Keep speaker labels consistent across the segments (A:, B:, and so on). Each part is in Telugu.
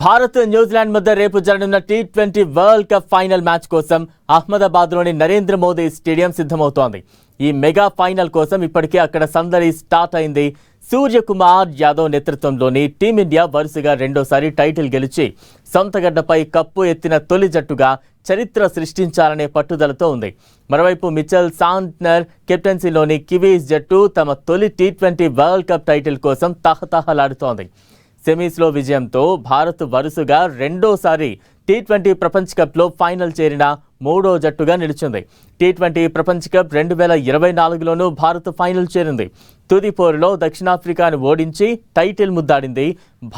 A: భారత్ న్యూజిలాండ్ మధ్య రేపు జరగనున్న T20 world cup final match కోసం అహ్మదాబాద్లోని నరేంద్ర మోదీ స్టేడియం సిద్ధమవుతోంది. ఈ మెగా ఫైనల్ కోసం ఇప్పటికే అక్కడ సందడి స్టార్ట్ అయింది. సూర్యకుమార్ యాదవ్ నేతృత్వంలోని టీమిండియా వరుసగా రెండోసారి టైటిల్ గెలిచి సొంతగడ్డపై కప్పు ఎత్తిన తొలి జట్టుగా చరిత్ర సృష్టించాలనే పట్టుదలతో ఉంది. మరోవైపు మిచెల్ శాంట్నర్ కెప్టెన్సీలోని కివీస్ జట్టు తమ తొలి టీ20 వరల్డ్ కప్ టైటిల్ కోసం తహతహలాడుతోంది. సెమీస్లో విజయంతో భారత్ వరుసగా రెండోసారి టీ20 ప్రపంచ కప్లో ఫైనల్ చేరిన మూడో జట్టుగా నిలిచింది. టీ20 ప్రపంచ కప్ 2024లోనూ భారత్ ఫైనల్ చేరింది. తుది పోరులో దక్షిణాఫ్రికాను ఓడించి టైటిల్ ముద్దాడింది.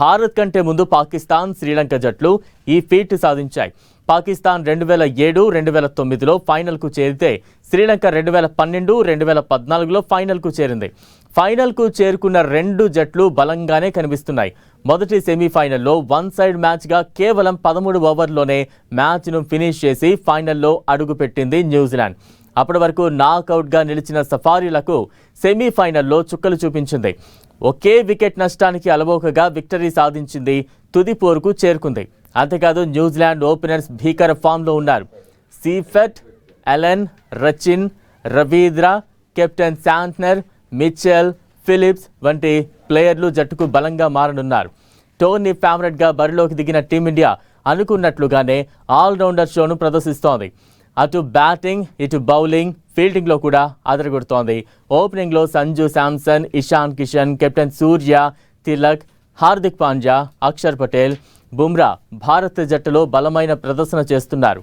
A: భారత్ కంటే ముందు పాకిస్తాన్, శ్రీలంక జట్లు ఈ ఫీట్ సాధించాయి. పాకిస్తాన్ 2007, 2009లో ఫైనల్కు చేరితే శ్రీలంక 2012, 2014లో ఫైనల్కు చేరింది. ఫైనల్కు చేరుకున్న రెండు జట్లు బలంగానే కనిపిస్తున్నాయి. మొదటి సెమీఫైనల్లో వన్ సైడ్ మ్యాచ్గా కేవలం 13 ఓవర్లోనే మ్యాచ్ను ఫినిష్ చేసి ఫైనల్లో అడుగుపెట్టింది న్యూజిలాండ్. అప్పటి వరకు నాకౌట్గా నిలిచిన సఫారీలకు సెమీఫైనల్లో చుక్కలు చూపించింది. ఒకే వికెట్ నష్టానికి అలవోకగా విక్టరీ సాధించింది. తుది పోరుకు చేరుకుంది. అంతేకాదు న్యూజిలాండ్ ఓపెనర్స్ భీకర ఫామ్లో ఉన్నారు. Seifert, Allen, Rachin, Ravindra, captain Santner, Mitchell, Phillips వంటి ప్లేయర్లు జట్టుకు బలంగా మారనున్నారు. టోర్నీ ఫేవరెట్గా బరిలోకి దిగిన టీమిండియా అనుకున్నట్లుగానే ఆల్రౌండర్ షోను ప్రదర్శిస్తోంది. అటు బ్యాటింగ్, ఇటు బౌలింగ్, ఫీల్డింగ్లో కూడా అదరగొడుతోంది. ఓపెనింగ్లో సంజు శాంసన్, ఇషాన్ కిషన్, కెప్టెన్ సూర్య, తిలక్, హార్దిక్ పాండ్యా, అక్షర్ పటేల్, బుమ్రా భారత్ జట్టులో బలమైన ప్రదర్శన చేస్తున్నారు.